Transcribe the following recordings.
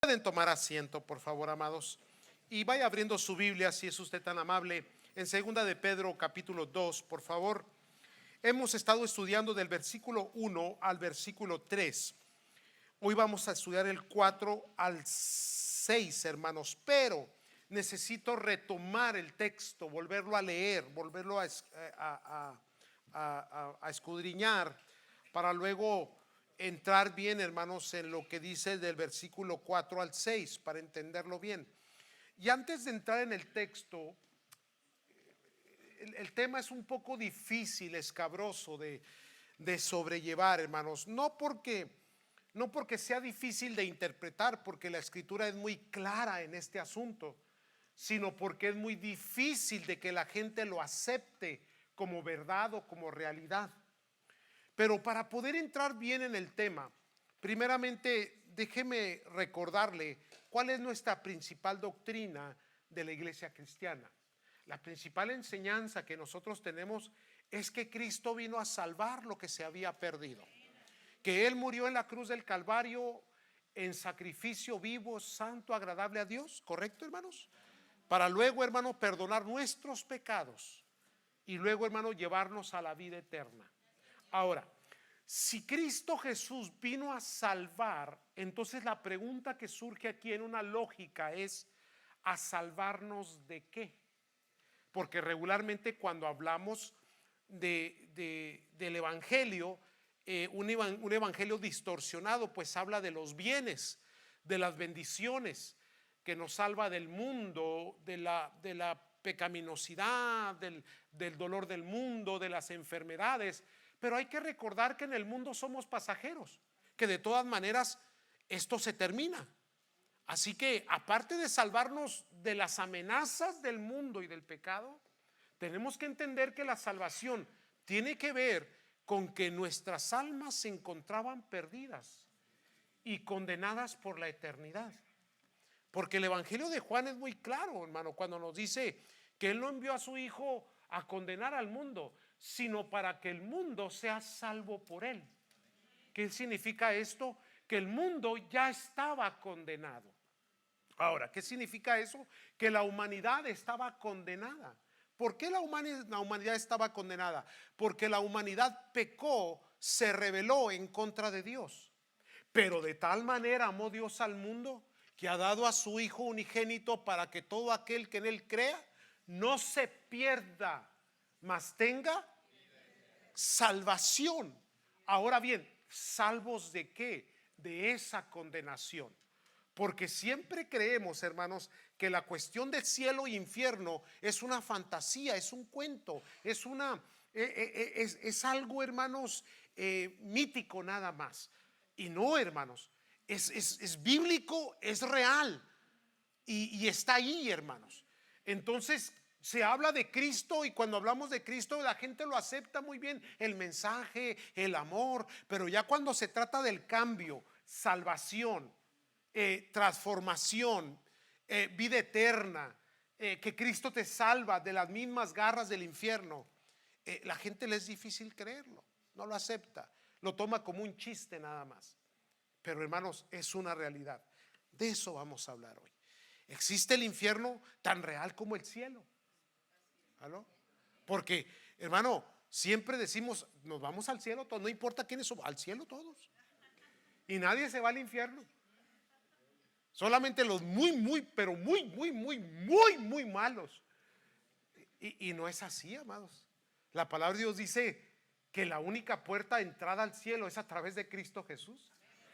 Pueden tomar asiento, por favor, amados, y vaya abriendo su Biblia, si es usted tan amable, en segunda de Pedro capítulo 2, por favor. Hemos estado estudiando del versículo 1 al versículo 3. Hoy vamos a estudiar el 4 al 6, hermanos, pero necesito retomar el texto, volverlo a leer, volverlo a escudriñar, para luego entrar bien, hermanos, en lo que dice del versículo 4 al 6, para entenderlo bien. Y antes de entrar en el texto, el tema es un poco difícil, escabroso de sobrellevar, hermanos, no porque sea difícil de interpretar, porque la escritura es muy clara en este asunto, sino porque es muy difícil de que la gente lo acepte como verdad o como realidad. Pero para poder entrar bien en el tema, primeramente déjeme recordarle cuál es nuestra principal doctrina de la iglesia cristiana. La principal enseñanza que nosotros tenemos es que Cristo vino a salvar lo que se había perdido, que Él murió en la cruz del Calvario en sacrificio vivo, santo, agradable a Dios, ¿correcto, hermanos? Para luego, hermano, perdonar nuestros pecados y luego, hermano, llevarnos a la vida eterna. Ahora, si Cristo Jesús vino a salvar, entonces la pregunta que surge aquí en una lógica es: ¿a salvarnos de qué? Porque regularmente cuando hablamos del evangelio, un evangelio distorsionado, pues habla de los bienes, de las bendiciones, que nos salva del mundo, de la pecaminosidad, del dolor del mundo, de las enfermedades. Pero hay que recordar que en el mundo somos pasajeros, que de todas maneras esto se termina. Así que aparte de salvarnos de las amenazas del mundo y del pecado, tenemos que entender que la salvación tiene que ver con que nuestras almas se encontraban perdidas y condenadas por la eternidad. Porque el evangelio de Juan es muy claro, hermano, cuando nos dice que Él no envió a su Hijo a condenar al mundo, sino para que el mundo sea salvo por Él. ¿Qué significa esto? Que el mundo ya estaba condenado. Ahora, ¿qué significa eso? Que la humanidad estaba condenada. ¿Por qué la humanidad estaba condenada? Porque la humanidad pecó, se rebeló en contra de Dios. Pero de tal manera amó Dios al mundo, que ha dado a su Hijo unigénito, para que todo aquel que en Él crea no se pierda, mas tenga salvación. Ahora bien, ¿salvos de qué? De esa condenación. Porque siempre creemos, hermanos, que la cuestión del cielo e infierno es una fantasía, es un cuento, es algo, hermanos, mítico nada más. Y no, hermanos, es bíblico, es real y está ahí, hermanos. Entonces se habla de Cristo, y cuando hablamos de Cristo la gente lo acepta muy bien, el mensaje, el amor, pero ya cuando se trata del cambio, salvación, transformación, vida eterna, que Cristo te salva de las mismas garras del infierno, la gente le es difícil creerlo, no lo acepta, lo toma como un chiste nada más. Pero, hermanos, es una realidad. De eso vamos a hablar hoy. Existe el infierno tan real como el cielo. ¿Aló? Porque, hermano, siempre decimos nos vamos al cielo todos, no importa quiénes somos, al cielo todos. Y nadie se va al infierno. Solamente los pero muy malos. Y no es así, amados. La palabra de Dios dice que la única puerta de entrada al cielo es a través de Cristo Jesús,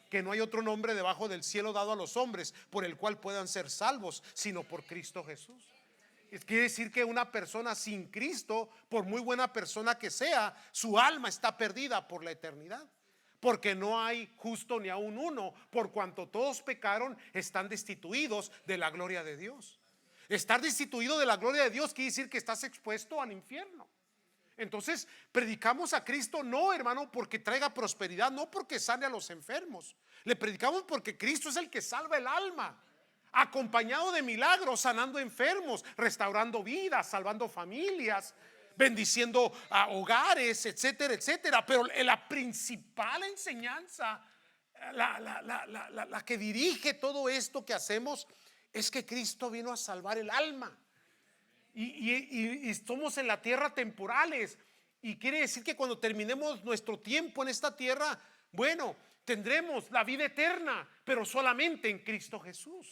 que no hay otro nombre debajo del cielo dado a los hombres por el cual puedan ser salvos, sino por Cristo Jesús. Quiere decir que una persona sin Cristo, por muy buena persona que sea, su alma está perdida por la eternidad. Porque no hay justo ni aun uno, por cuanto todos pecaron, están destituidos de la gloria de Dios. Estar destituido de la gloria de Dios quiere decir que estás expuesto al infierno. Entonces predicamos a Cristo no, hermano, porque traiga prosperidad, no porque sane a los enfermos. Le predicamos porque Cristo es el que salva el alma, acompañado de milagros, sanando enfermos, restaurando vidas, salvando familias, bendiciendo a hogares, etcétera, etcétera. Pero la principal enseñanza la que dirige todo esto que hacemos es que Cristo vino a salvar el alma. Y estamos en la tierra temporales. Y quiere decir que cuando terminemos nuestro tiempo en esta tierra, bueno, tendremos la vida eterna, pero solamente en Cristo Jesús.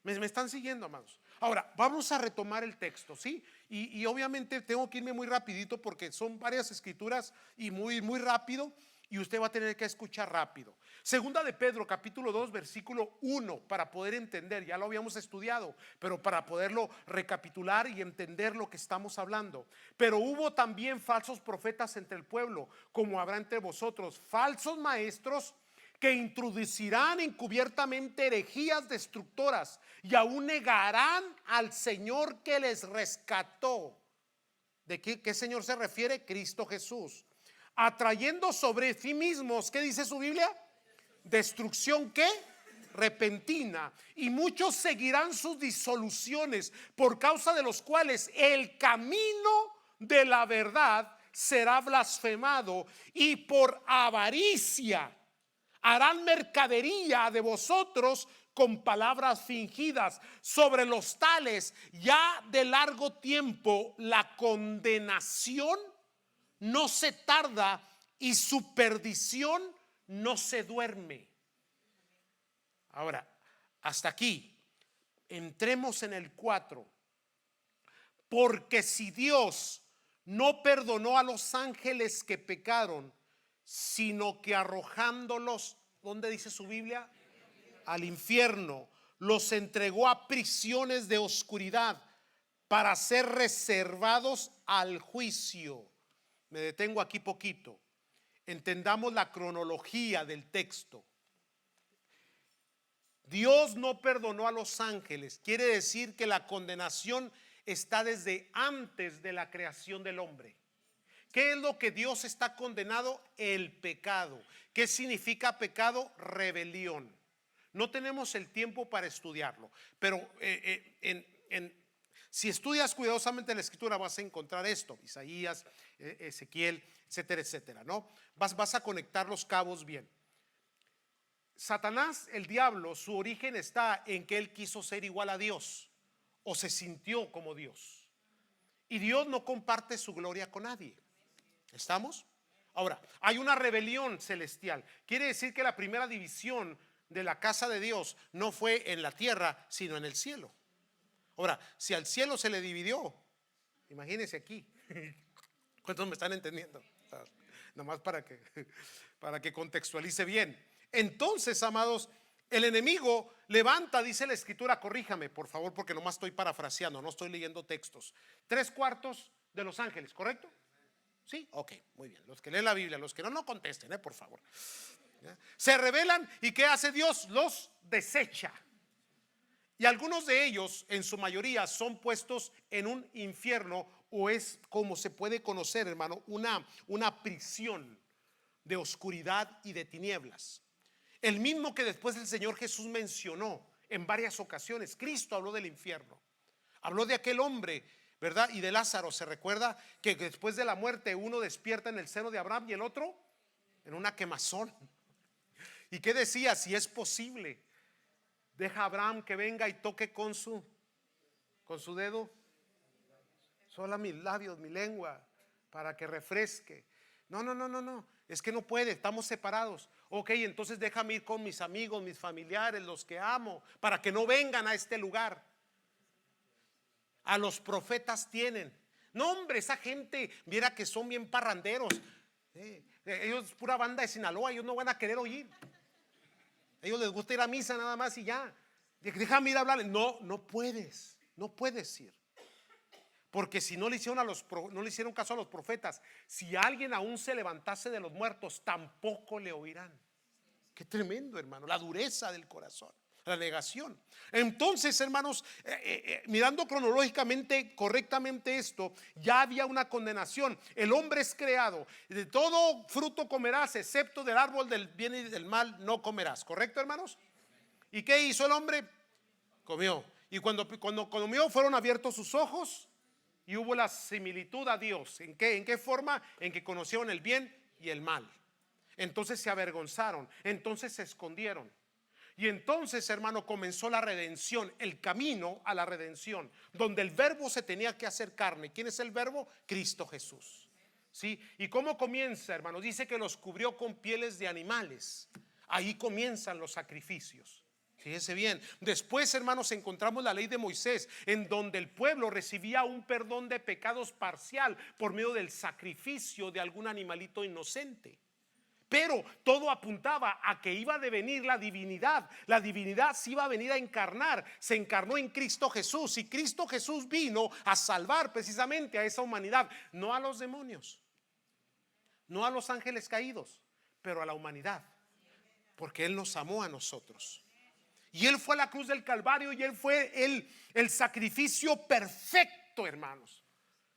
¿Me están siguiendo, amados? Ahora, vamos a retomar el texto, ¿sí? Y obviamente tengo que irme muy rapidito porque son varias escrituras y muy rápido, y usted va a tener que escuchar rápido. Segunda de Pedro, capítulo 2, versículo 1, para poder entender, ya lo habíamos estudiado, pero para poderlo recapitular y entender lo que estamos hablando. Pero hubo también falsos profetas entre el pueblo, como habrá entre vosotros, falsos maestros que introducirán encubiertamente herejías destructoras y aún negarán al Señor que les rescató. ¿De qué Señor se refiere? Cristo Jesús. Atrayendo sobre sí mismos, ¿qué dice su Biblia? Destrucción, ¿qué? Repentina. Y muchos seguirán sus disoluciones, por causa de los cuales el camino de la verdad será blasfemado, y por avaricia harán mercadería de vosotros con palabras fingidas. Sobre los tales ya de largo tiempo la condenación no se tarda y su perdición no se duerme. Ahora, hasta aquí. Entremos en el 4. Porque si Dios no perdonó a los ángeles que pecaron, sino que arrojándolos, ¿dónde dice su Biblia? Al infierno, los entregó a prisiones de oscuridad para ser reservados al juicio. Me detengo aquí poquito. Entendamos la cronología del texto. Dios no perdonó a los ángeles. Quiere decir que la condenación está desde antes de la creación del hombre. ¿Qué es lo que Dios está condenado? El pecado. ¿Qué significa pecado? Rebelión. No tenemos el tiempo para estudiarlo, pero si estudias cuidadosamente la escritura vas a encontrar esto: Isaías, Ezequiel, etcétera, etcétera, ¿no? Vas a conectar los cabos bien. Satanás, el diablo, su origen está en que él quiso ser igual a Dios o se sintió como Dios, y Dios no comparte su gloria con nadie. ¿Estamos? Ahora, hay una rebelión celestial. Quiere decir que la primera división de la casa de Dios no fue en la tierra, sino en el cielo. Ahora, si al cielo se le dividió, imagínense aquí. ¿Cuántos me están entendiendo? Nomás para que contextualice bien. Entonces, amados, el enemigo levanta, dice la escritura, corríjame por favor, porque nomás estoy parafraseando, no estoy leyendo textos. 3/4 de los ángeles, ¿correcto? Sí, ok, muy bien. Los que leen la Biblia, los que no contesten, por favor. ¿Ya? Se rebelan, y ¿qué hace Dios? Los desecha. Y algunos de ellos, en su mayoría, son puestos en un infierno, o es como se puede conocer, hermano, una prisión de oscuridad y de tinieblas. El mismo que después el Señor Jesús mencionó en varias ocasiones. Cristo habló del infierno, habló de aquel hombre, ¿verdad? Y de Lázaro. Se recuerda que después de la muerte uno despierta en el seno de Abraham y el otro en una quemazón. ¿Y qué decía? Si es posible, deja a Abraham que venga y toque con su dedo sola mis labios, mi lengua, para que refresque. No, es que no puede, estamos separados. Ok, entonces déjame ir con mis amigos, mis familiares, los que amo, para que no vengan a este lugar. A los profetas tienen. No, hombre, esa gente, viera que son bien parranderos. Ellos, pura banda de Sinaloa, ellos no van a querer oír. A ellos les gusta ir a misa nada más y ya. Déjame ir a hablarles. No puedes ir. Porque si no le hicieron caso a los profetas, si alguien aún se levantase de los muertos, tampoco le oirán. Qué tremendo, hermano, la dureza del corazón, la negación. Entonces, hermanos, mirando cronológicamente correctamente esto, ya había una condenación. El hombre es creado, de todo fruto comerás, excepto del árbol del bien y del mal no comerás. ¿Correcto, hermanos? ¿Y qué hizo el hombre? Comió. Y cuando comió, fueron abiertos sus ojos y hubo la similitud a Dios. ¿En qué forma? En que conocieron el bien y el mal. Entonces se avergonzaron, entonces se escondieron. Y entonces, hermano, comenzó la redención, el camino a la redención, donde el verbo se tenía que hacer carne. ¿Quién es el verbo? Cristo Jesús. ¿Sí? ¿Y cómo comienza, hermano? Dice que los cubrió con pieles de animales. Ahí comienzan los sacrificios. Fíjense bien. Después, hermanos, encontramos la ley de Moisés, en donde el pueblo recibía un perdón de pecados parcial por medio del sacrificio de algún animalito inocente. Pero todo apuntaba a que iba a devenir la divinidad. La divinidad se iba a venir a encarnar. Se encarnó en Cristo Jesús. Y Cristo Jesús vino a salvar precisamente a esa humanidad. No a los demonios, no a los ángeles caídos, pero a la humanidad. Porque Él nos amó a nosotros. Y Él fue a la cruz del Calvario. Y Él fue el sacrificio perfecto, hermanos,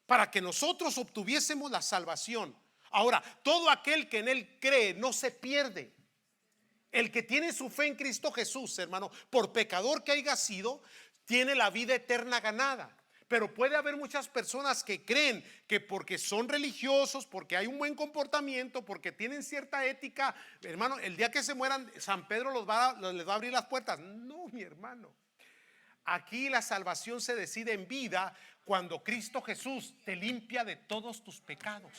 para que nosotros obtuviésemos la salvación. Ahora, todo aquel que en Él cree no se pierde. El que tiene su fe en Cristo Jesús, hermano, por pecador que haya sido, tiene la vida eterna ganada. Pero puede haber muchas personas que creen que porque son religiosos, porque hay un buen comportamiento, porque tienen cierta ética, hermano, el día que se mueran, San Pedro les va a abrir las puertas. No, mi hermano. Aquí la salvación se decide en vida cuando Cristo Jesús te limpia de todos tus pecados.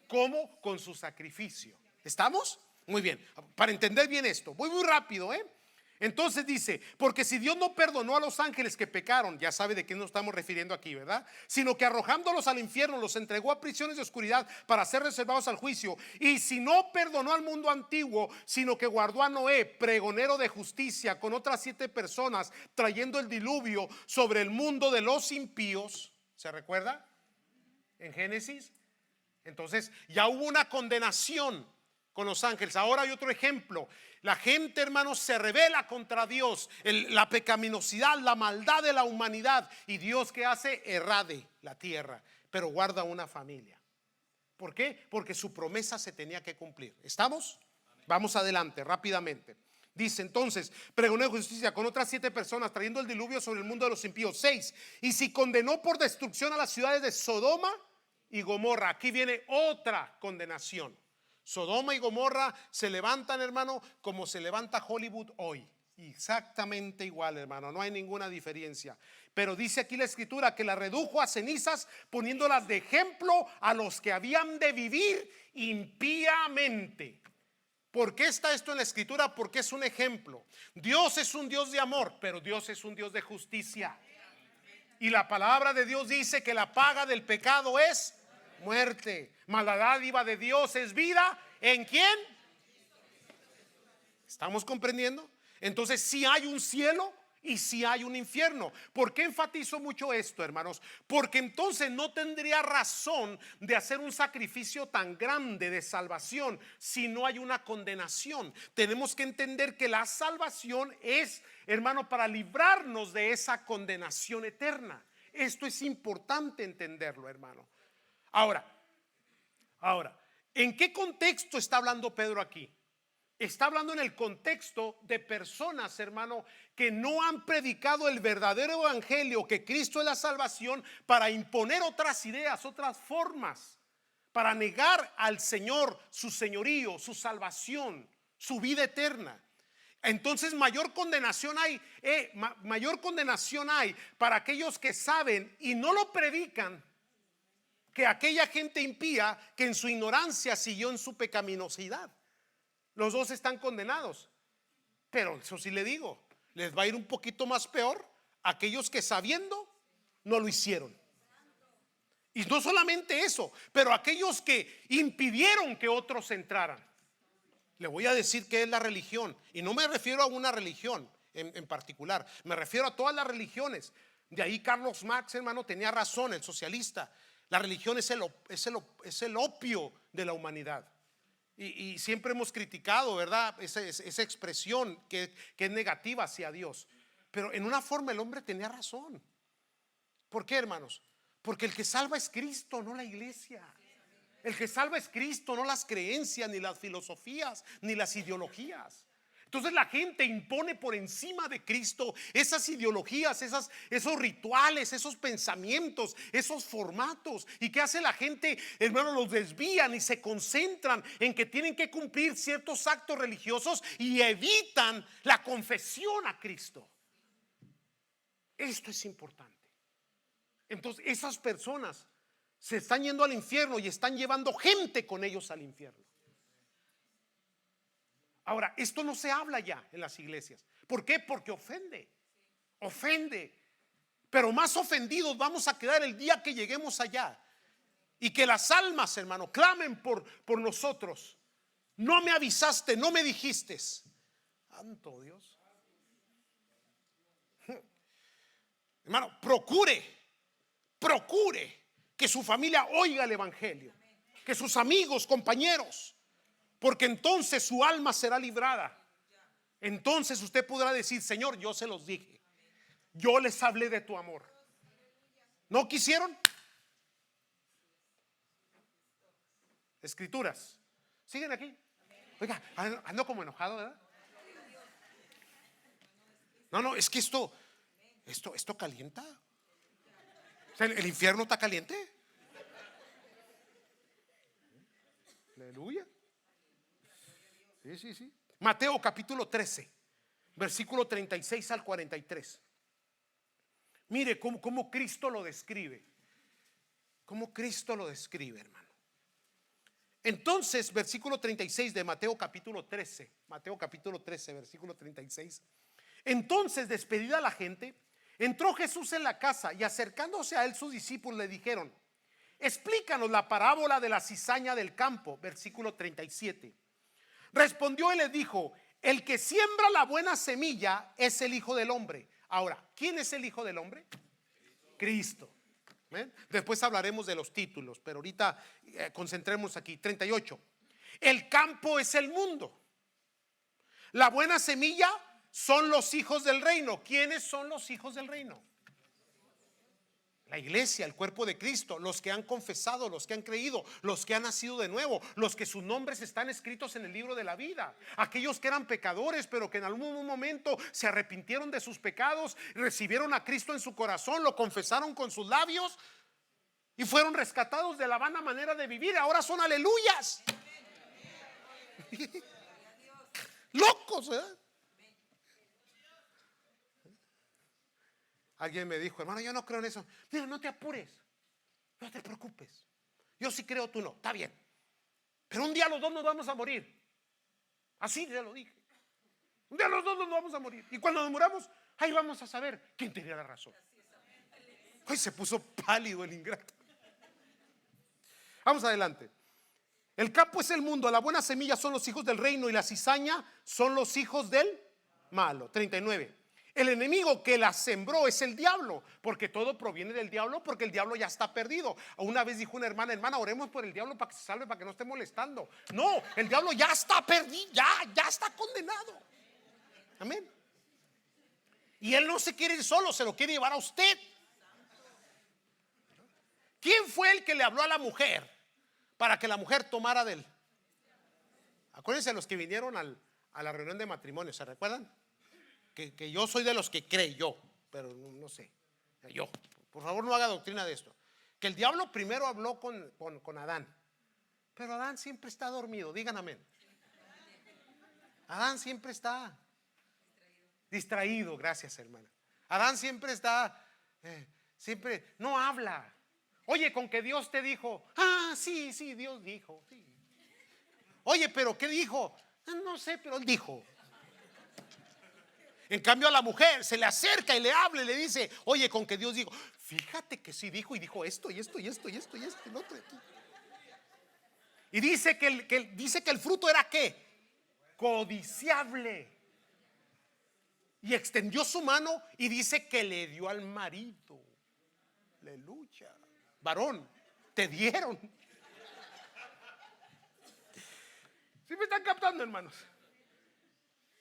¿Cómo? Con su sacrificio. ¿Estamos? Muy bien. Para entender bien esto, voy muy rápido, Entonces dice, porque si Dios no perdonó a los ángeles que pecaron, ya sabe de qué nos estamos refiriendo aquí, ¿verdad? Sino que arrojándolos al infierno los entregó a prisiones de oscuridad para ser reservados al juicio. Y si no perdonó al mundo antiguo, sino que guardó a Noé, pregonero de justicia, con otras 7 personas, trayendo el diluvio sobre el mundo de los impíos. ¿Se recuerda? En Génesis. Entonces ya hubo una condenación con los ángeles. Ahora hay otro ejemplo. La gente, hermanos, se rebela contra Dios. La pecaminosidad, la maldad de la humanidad. Y Dios, ¿qué hace? Errade la tierra, pero guarda una familia. ¿Por qué? Porque su promesa se tenía que cumplir. ¿Estamos? Vamos adelante rápidamente. Dice entonces, pregonó de justicia con otras 7 personas, trayendo el diluvio sobre el mundo de los impíos. 6. Y si condenó por destrucción a las ciudades de Sodoma y Gomorra. Aquí viene otra condenación. Sodoma y Gomorra se levantan, hermano, como se levanta Hollywood hoy. Exactamente igual, hermano, no hay ninguna diferencia. Pero dice aquí la escritura que la redujo a cenizas, poniéndolas de ejemplo a los que habían de vivir impíamente. ¿Por qué está esto en la escritura? Porque es un ejemplo. Dios es un Dios de amor, pero Dios es un Dios de justicia. Y la palabra de Dios dice que la paga del pecado es muerte, mas la dádiva de Dios es vida. ¿En quién? ¿Estamos comprendiendo? Entonces sí hay un cielo y sí hay un infierno. ¿Por qué enfatizo mucho esto, hermanos? Porque entonces no tendría razón de hacer un sacrificio tan grande de salvación si no hay una condenación. Tenemos que entender que la salvación es, hermano, para librarnos de esa condenación eterna. Esto es importante entenderlo, hermano. Ahora, ¿en qué contexto está hablando Pedro aquí? Está hablando en el contexto de personas, hermano, que no han predicado el verdadero evangelio, que Cristo es la salvación, para imponer otras ideas, otras formas, para negar al Señor su señorío, su salvación, su vida eterna. Entonces mayor condenación hay para aquellos que saben y no lo predican, que aquella gente impía que en su ignorancia siguió en su pecaminosidad. Los dos están condenados. Pero eso sí le digo, les va a ir un poquito más peor a aquellos que sabiendo no lo hicieron. Y no solamente eso, pero aquellos que impidieron que otros entraran. Le voy a decir qué es la religión. Y no me refiero a una religión en particular, me refiero a todas las religiones. De ahí Carlos Marx, hermano, tenía razón, el socialista. La religión es el opio de la humanidad. Y siempre hemos criticado, ¿verdad? Esa expresión que es negativa hacia Dios. Pero en una forma el hombre tenía razón. ¿Por qué, hermanos? Porque el que salva es Cristo, no la iglesia. El que salva es Cristo, no las creencias, ni las filosofías, ni las ideologías. Entonces la gente impone por encima de Cristo esas ideologías, esos rituales, esos pensamientos, esos formatos. ¿Y qué hace la gente? Hermano, los desvían y se concentran en que tienen que cumplir ciertos actos religiosos y evitan la confesión a Cristo. Esto es importante. Entonces esas personas se están yendo al infierno y están llevando gente con ellos al infierno. Ahora, esto no se habla ya en las iglesias. ¿Por qué? Porque ofende. Ofende. Pero más ofendidos vamos a quedar el día que lleguemos allá. Y que las almas, hermano, clamen por nosotros. No me avisaste, no me dijiste. Santo Dios. Hermano, procure que su familia oiga el evangelio, que sus amigos, compañeros, porque entonces su alma será librada. Entonces usted podrá decir: Señor, yo se los dije, yo les hablé de tu amor. ¿No quisieron? Escrituras. ¿Siguen aquí? Oiga, ando como enojado, ¿verdad? No, es que esto calienta. O sea, el infierno está caliente. Aleluya. Sí. Mateo capítulo 13, versículo 36 al 43. Mire cómo Cristo lo describe. Cómo Cristo lo describe, hermano. Entonces, versículo 36 de Mateo capítulo 13. Mateo capítulo 13, versículo 36. Entonces, despedida la gente, entró Jesús en la casa y acercándose a él sus discípulos le dijeron: explícanos la parábola de la cizaña del campo. Versículo 37. Respondió y le dijo: el que siembra la buena semilla es el Hijo del Hombre. Ahora, ¿quién es el Hijo del Hombre? Cristo. Después hablaremos de los títulos, pero ahorita concentremos aquí. 38. El campo es el mundo. La buena semilla son los hijos del reino. ¿Quiénes son los hijos del reino? La iglesia, el cuerpo de Cristo, los que han confesado, los que han creído, los que han nacido de nuevo, los que sus nombres están escritos en el libro de la vida, aquellos que eran pecadores pero que en algún momento se arrepintieron de sus pecados, recibieron a Cristo en su corazón, lo confesaron con sus labios y fueron rescatados de la vana manera de vivir. Ahora son aleluyas. Locos, ¿verdad? Alguien me dijo: hermano, yo no creo en eso. Mira, no te apures, no te preocupes. Yo sí creo, tú no, está bien. Pero un día los dos nos vamos a morir. Así ya lo dije. Un día los dos nos vamos a morir. Y cuando nos muramos, ahí vamos a saber quién tenía la razón. Hoy se puso pálido el ingrato. Vamos adelante. El campo es el mundo, la buena semilla son los hijos del reino y la cizaña son los hijos del malo. 39. El enemigo que la sembró es el diablo, porque todo proviene del diablo, porque el diablo ya está perdido. Una vez dijo una hermana, oremos por el diablo para que se salve, para que no esté molestando. No, el diablo ya está perdido, ya está condenado. Amén. Y él no se quiere ir solo, se lo quiere llevar a usted. ¿Quién fue el que le habló a la mujer para que la mujer tomara de él? Acuérdense los que vinieron a la reunión de matrimonio, ¿se recuerdan? Que yo soy de los que creyó, pero no sé. Yo, por favor, no haga doctrina de esto. Que el diablo primero habló con Adán, pero Adán siempre está dormido. Digan amén. Adán siempre está distraído. Gracias, hermana. Adán siempre está, siempre no habla. Oye, con que Dios te dijo: sí, Dios dijo, sí. Oye, pero ¿qué dijo? No sé, pero él dijo. En cambio a la mujer se le acerca y le habla y le dice: oye, con que Dios dijo, fíjate que sí dijo, y dijo esto y esto y esto y esto y esto y lo otro aquí. Y dice que el fruto era ¿qué? Codiciable. Y extendió su mano y dice que le dio al marido. Aleluya. Varón, te dieron. ¿Sí me están captando, hermanos?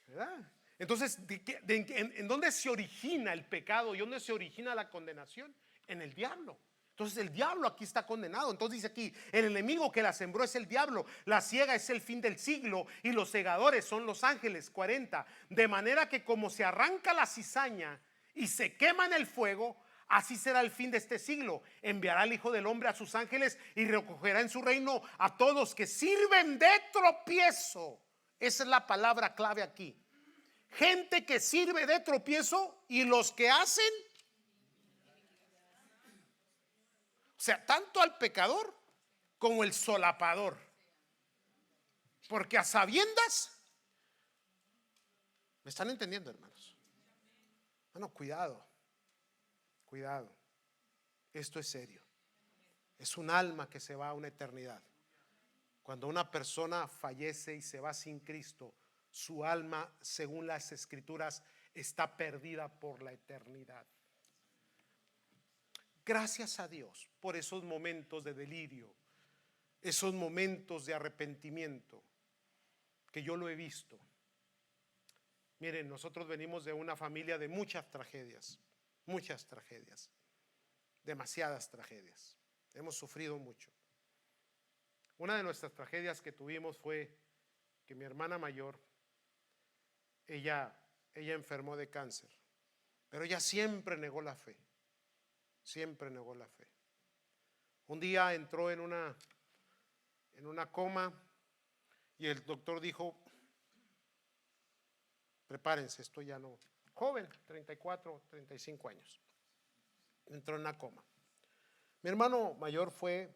¿Verdad? Entonces, ¿en dónde se origina el pecado y dónde se origina la condenación? En el diablo. Entonces el diablo aquí está condenado. Entonces dice aquí, el enemigo que la sembró es el diablo, la siega es el fin del siglo y los segadores son los ángeles. 40. De manera que como se arranca la cizaña y se quema en el fuego, así será el fin de este siglo. Enviará el Hijo del Hombre a sus ángeles y recogerá en su reino a todos que sirven de tropiezo. Esa es la palabra clave aquí. Gente que sirve de tropiezo y los que hacen, o sea, tanto al pecador como el solapador. Porque a sabiendas, ¿me están entendiendo, hermanos? Bueno, cuidado, cuidado. Esto es serio. Es un alma que se va a una eternidad. Cuando una persona fallece y se va sin Cristo, su alma, según las Escrituras, está perdida por la eternidad. Gracias a Dios por esos momentos de delirio, esos momentos de arrepentimiento, que yo lo he visto. Miren, nosotros venimos de una familia de muchas tragedias, demasiadas tragedias. Hemos sufrido mucho. Una de nuestras tragedias que tuvimos fue que mi hermana mayor, ella enfermó de cáncer, pero ella siempre negó la fe. Siempre negó la fe. Un día entró en una coma y el doctor dijo: prepárense, esto ya no. Joven, 34, 35 años. Entró en una coma. Mi hermano mayor fue,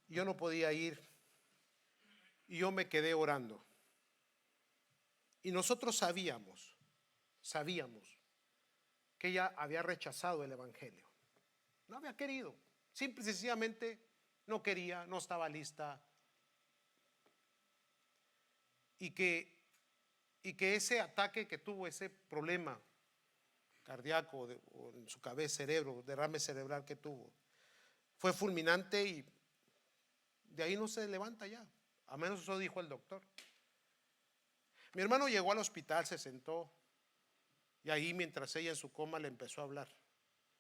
yo no podía ir y yo me quedé orando. Y nosotros sabíamos que ella había rechazado el evangelio. No había querido, simple y sencillamente no quería, no estaba lista. Y que ese ataque que tuvo, ese problema cardíaco o en su cabeza, cerebro, derrame cerebral que tuvo, fue fulminante y de ahí no se levanta ya, a menos eso dijo el doctor. Mi hermano llegó al hospital, se sentó y ahí, mientras ella en su coma, le empezó a hablar.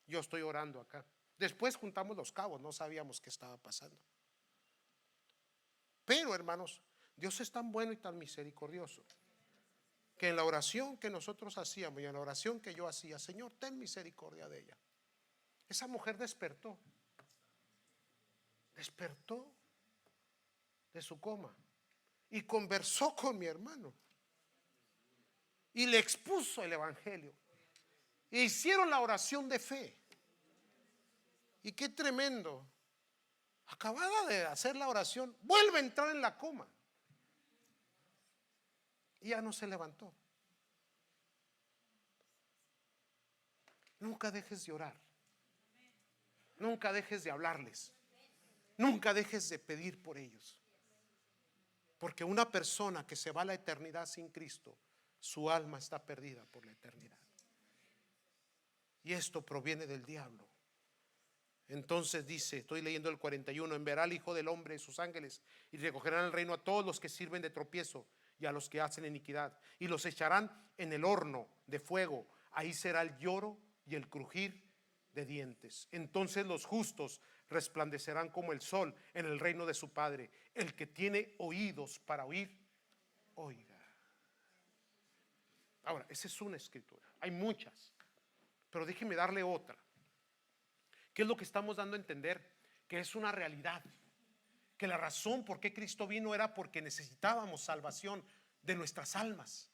Yo estoy orando acá. Después juntamos los cabos, no sabíamos qué estaba pasando. Pero, hermanos, Dios es tan bueno y tan misericordioso que en la oración que nosotros hacíamos y en la oración que yo hacía: Señor, ten misericordia de ella. Esa mujer despertó de su coma y conversó con mi hermano y le expuso el evangelio e hicieron la oración de fe. Y qué tremendo, acabada de hacer la oración, vuelve a entrar en la coma y ya no se levantó. Nunca dejes de orar, nunca dejes de hablarles, nunca dejes de pedir por ellos, porque una persona que se va a la eternidad sin Cristo, su alma está perdida por la eternidad. Y esto proviene del diablo. Entonces dice, estoy leyendo el 41: enviará al Hijo del Hombre y sus ángeles y recogerán el reino a todos los que sirven de tropiezo y a los que hacen iniquidad, y los echarán en el horno de fuego. Ahí será el lloro y el crujir de dientes. Entonces los justos resplandecerán como el sol en el reino de su Padre. El que tiene oídos para oír, oiga. Ahora, esa es una escritura, hay muchas, pero déjeme darle otra. ¿Qué es lo que estamos dando a entender? Que es una realidad, que la razón por qué Cristo vino era porque necesitábamos salvación de nuestras almas,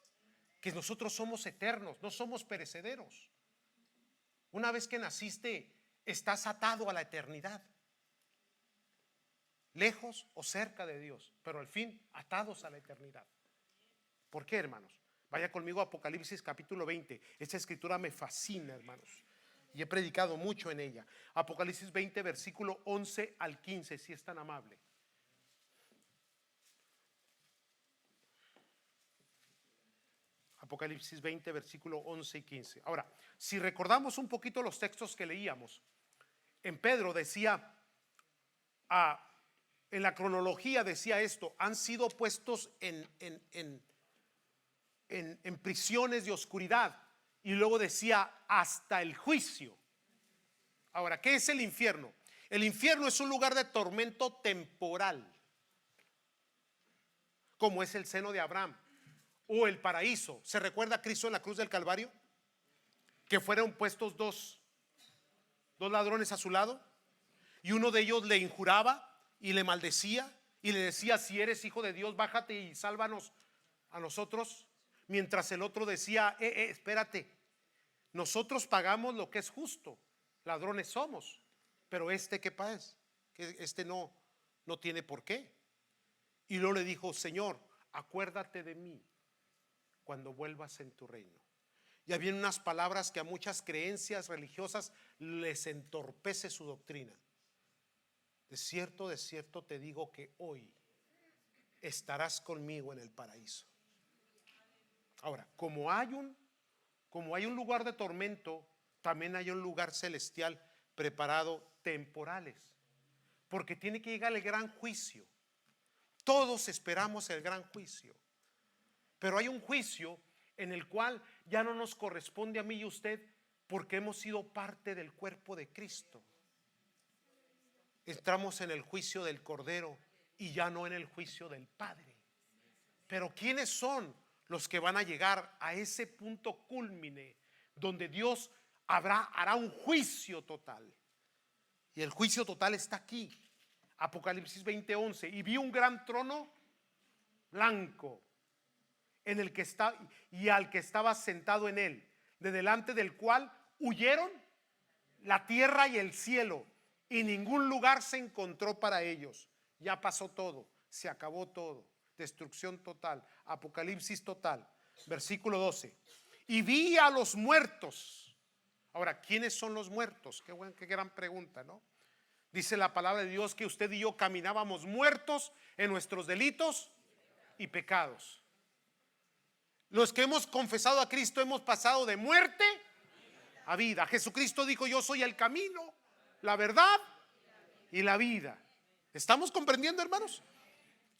que nosotros somos eternos, no somos perecederos. Una vez que naciste, estás atado a la eternidad, lejos o cerca de Dios, pero al fin atados a la eternidad. ¿Por qué, hermanos? Vaya conmigo a Apocalipsis capítulo 20. Esta escritura me fascina, hermanos, y he predicado mucho en ella. Apocalipsis 20, versículo 11 al 15, si es tan amable. Apocalipsis 20, versículo 11 y 15. Ahora, si recordamos un poquito los textos que leíamos, en Pedro decía, en la cronología decía esto: han sido puestos en prisiones de oscuridad, y luego decía hasta el juicio. Ahora, ¿qué es el infierno? El infierno es un lugar de tormento temporal, como es el seno de Abraham o el paraíso. ¿Se recuerda a Cristo en la cruz del Calvario? Que fueron puestos dos ladrones a su lado, y uno de ellos le injuraba y le maldecía y le decía: si eres hijo de Dios, bájate y sálvanos a nosotros. Mientras el otro decía: espérate, nosotros pagamos lo que es justo, ladrones somos, pero ¿qué pasa? Que no tiene por qué. Y luego le dijo: Señor, acuérdate de mí cuando vuelvas en tu reino. Ya vienen unas palabras que a muchas creencias religiosas les entorpece su doctrina. De cierto te digo que hoy estarás conmigo en el paraíso. Ahora, como hay un lugar de tormento, también hay un lugar celestial preparado, temporales, porque tiene que llegar el gran juicio. Todos esperamos el gran juicio, pero hay un juicio en el cual ya no nos corresponde a mí y a usted, porque hemos sido parte del cuerpo de Cristo. Entramos en el juicio del Cordero y ya no en el juicio del Padre. Pero ¿quiénes son los que van a llegar a ese punto cúlmine donde Dios hará un juicio total? Y el juicio total está aquí. Apocalipsis 20:11. Y vi un gran trono blanco en el que está, y al que estaba sentado en él, de delante del cual huyeron la tierra y el cielo, y ningún lugar se encontró para ellos. Ya pasó todo, se acabó todo, destrucción total, apocalipsis total. Versículo 12. Y vi a los muertos. Ahora, ¿quiénes son los muertos? Qué gran pregunta, ¿no? Dice la palabra de Dios que usted y yo caminábamos muertos en nuestros delitos y pecados. Los que hemos confesado a Cristo hemos pasado de muerte a vida. Jesucristo dijo: yo soy el camino, la verdad y la vida. ¿Estamos comprendiendo, hermanos?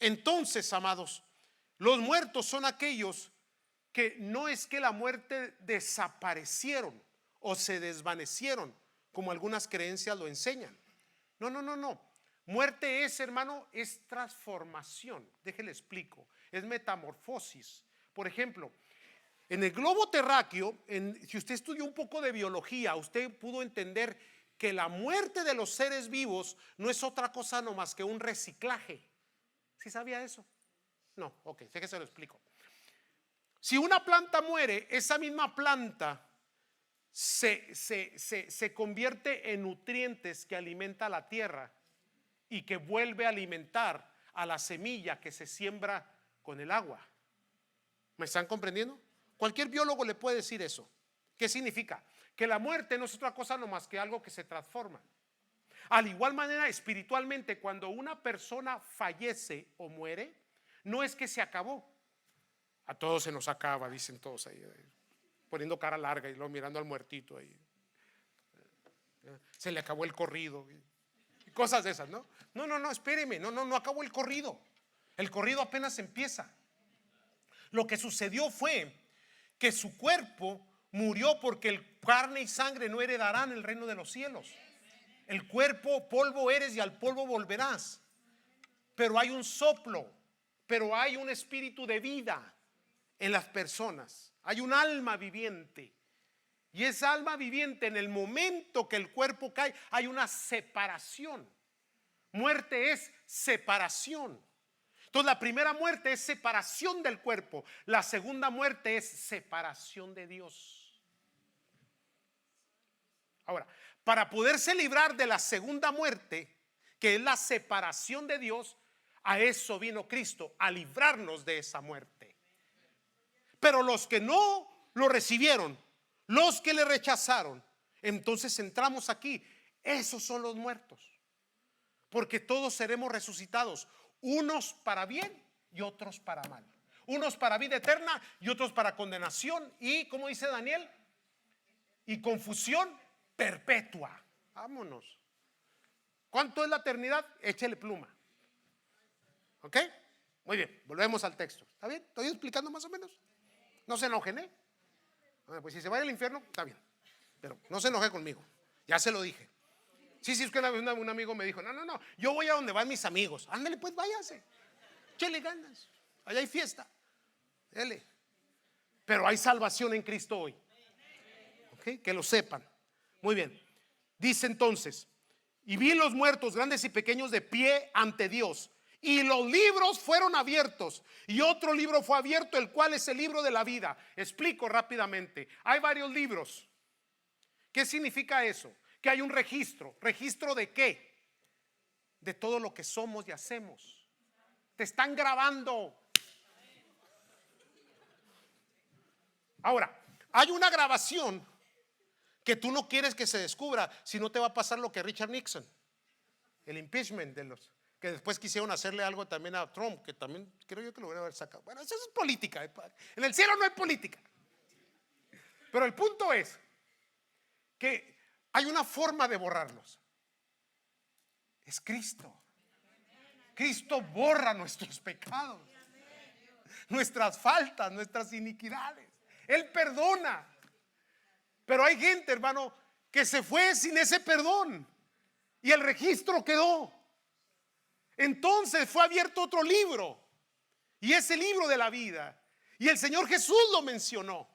Entonces, amados, los muertos son aquellos que no es que la muerte desaparecieron o se desvanecieron, como algunas creencias lo enseñan. No. Muerte es, hermano, es transformación. Déjele explico. Es metamorfosis. Por ejemplo, en el globo terráqueo, si usted estudió un poco de biología, usted pudo entender que la muerte de los seres vivos no es otra cosa no más que un reciclaje. ¿Sí sabía eso? No, ok, déjese lo explico. Si una planta muere, esa misma planta se convierte en nutrientes que alimenta la tierra y que vuelve a alimentar a la semilla que se siembra con el agua. ¿Me están comprendiendo? Cualquier biólogo le puede decir eso. ¿Qué significa? Que la muerte no es otra cosa no más que algo que se transforma. Al igual manera, espiritualmente, cuando una persona fallece o muere, no es que se acabó. A todos se nos acaba, dicen todos ahí, poniendo cara larga y luego mirando al muertito ahí. Se le acabó el corrido y cosas de esas, ¿no? No, espéreme, no acabó el corrido. El corrido apenas empieza. Lo que sucedió fue que su cuerpo murió, porque el carne y sangre no heredarán el reino de los cielos. El cuerpo, polvo eres y al polvo volverás. Pero hay un soplo, pero hay un espíritu de vida en las personas. Hay un alma viviente. Y esa alma viviente, en el momento que el cuerpo cae, hay una separación. Muerte es separación. Entonces, la primera muerte es separación del cuerpo. La segunda muerte es separación de Dios. Ahora, para poderse librar de la segunda muerte, que es la separación de Dios, a eso vino Cristo, a librarnos de esa muerte. Pero los que no lo recibieron, los que le rechazaron, entonces entramos aquí. Esos son los muertos, porque todos seremos resucitados, unos para bien y otros para mal, unos para vida eterna y otros para condenación y, como dice Daniel, y confusión perpetua. Vámonos. ¿Cuánto es la eternidad? Échele pluma. ¿Ok? Muy bien, volvemos al texto. ¿Está bien? ¿Estoy explicando más o menos? No se enojen, ¿eh? Pues si se va al infierno, está bien, pero no se enoje conmigo. Ya se lo dije. Sí, sí, es que una vez un amigo me dijo, no, yo voy a donde van mis amigos. Ándale, pues váyase, échale ganas, allá hay fiesta, dele. Pero hay salvación en Cristo hoy, ¿ok? Que lo sepan. Muy bien, dice entonces: y vi los muertos, grandes y pequeños, de pie ante Dios, y los libros fueron abiertos, y otro libro fue abierto, el cual es el libro de la vida. Explico rápidamente. Hay varios libros. ¿Qué significa eso? Que hay un registro. ¿Registro de qué? De todo lo que somos y hacemos. Te están grabando. Ahora, hay una grabación que tú no quieres que se descubra, si no te va a pasar lo que Richard Nixon, el impeachment de los que después quisieron hacerle algo también a Trump, que también creo yo que lo van a haber sacado. Bueno, eso es política. En el cielo no hay política. Pero el punto es que hay una forma de borrarlos. Es Cristo. Cristo borra nuestros pecados, nuestras faltas, nuestras iniquidades. Él perdona. Pero hay gente, hermano, que se fue sin ese perdón y el registro quedó. Entonces fue abierto otro libro, y ese libro de la vida, y el Señor Jesús lo mencionó,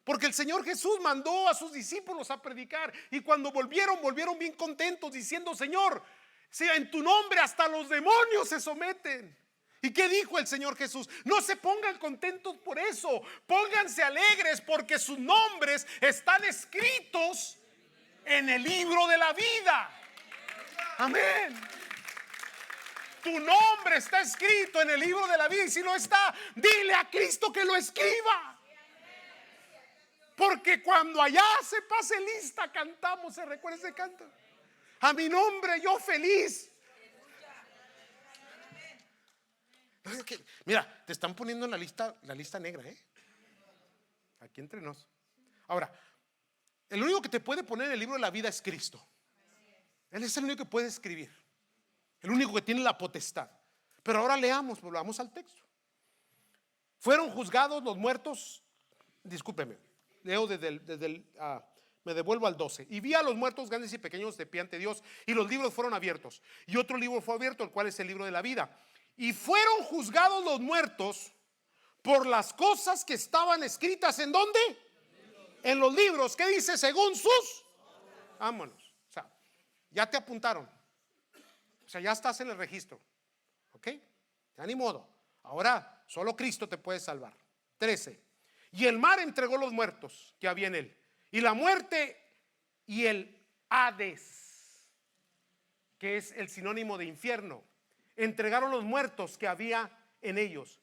porque el Señor Jesús mandó a sus discípulos a predicar, y cuando volvieron bien contentos, diciendo: Señor, sea en tu nombre hasta los demonios se someten. ¿Y qué dijo el Señor Jesús? No se pongan contentos por eso, pónganse alegres, porque sus nombres están escritos en el libro de la vida. Amén. Tu nombre está escrito en el libro de la vida, y si no está, dile a Cristo que lo escriba. Porque cuando allá se pase lista, cantamos, ¿se recuerda ese canto? A mi nombre yo feliz. Mira, te están poniendo en la lista negra, aquí entre nos. Ahora, el único que te puede poner en el libro de la vida es Cristo. Él es el único que puede escribir, el único que tiene la potestad. Pero ahora leamos, volvamos al texto. Fueron juzgados los muertos. Discúlpeme, leo me devuelvo al 12. Y vi a los muertos, grandes y pequeños, de pie ante Dios, y los libros fueron abiertos, y otro libro fue abierto, el cual es el libro de la vida. Y fueron juzgados los muertos por las cosas que estaban escritas. ¿En dónde? En los libros. ¿Qué dice? Según sus. Vámonos. O sea, ya te apuntaron. O sea, ya estás en el registro. ¿Ok? Ya ni modo. Ahora solo Cristo te puede salvar. 13. Y el mar entregó los muertos que había en él, y la muerte y el Hades, que es el sinónimo de infierno, entregaron los muertos que había en ellos,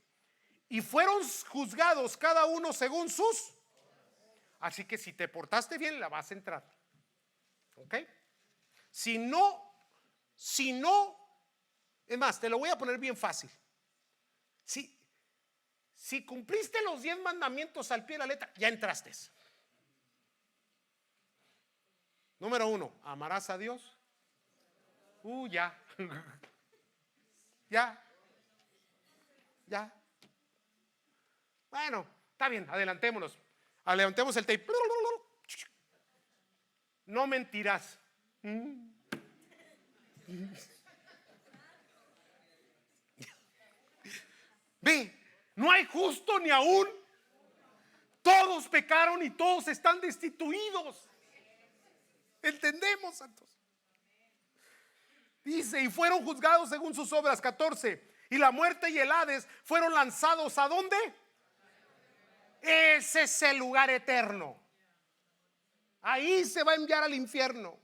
y fueron juzgados cada uno según sus. Así que si te portaste bien, la vas a entrar. ¿Ok? Si no, es más, te lo voy a poner bien fácil. Si cumpliste los 10 mandamientos al pie de la letra, ya entraste. Número 1, amarás a Dios. Ya. Ya. Bueno, está bien, adelantémonos. Adelantemos el tape. No mentirás. Ve, no hay justo ni aún. Todos pecaron y todos están destituidos. ¿Entendemos, santos? Dice: y fueron juzgados según sus obras. 14. Y la muerte y el Hades fueron lanzados ¿a dónde? Ese es el lugar eterno. Ahí se va a enviar al infierno,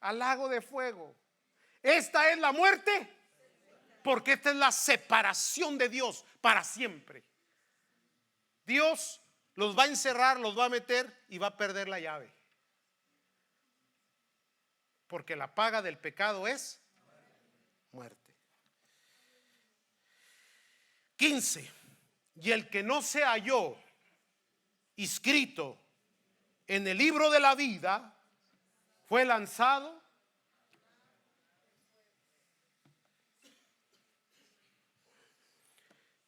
al lago de fuego. Esta es la muerte, porque esta es la separación de Dios para siempre. Dios los va a encerrar, los va a meter y va a perder la llave, porque la paga del pecado es muerte. 15. Y el que no se halló inscrito en el libro de la vida fue lanzado.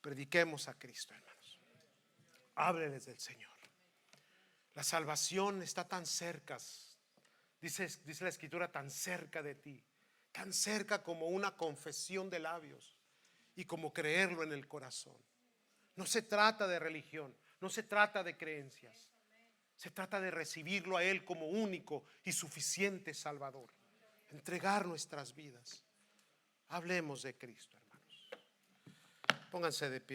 Prediquemos a Cristo, hermanos. Háblenles del Señor. La salvación está tan cerca. Dice la Escritura, tan cerca de ti, tan cerca como una confesión de labios y como creerlo en el corazón. No se trata de religión, no se trata de creencias, se trata de recibirlo a Él como único y suficiente Salvador, entregar nuestras vidas. Hablemos de Cristo, hermanos. Pónganse de pie.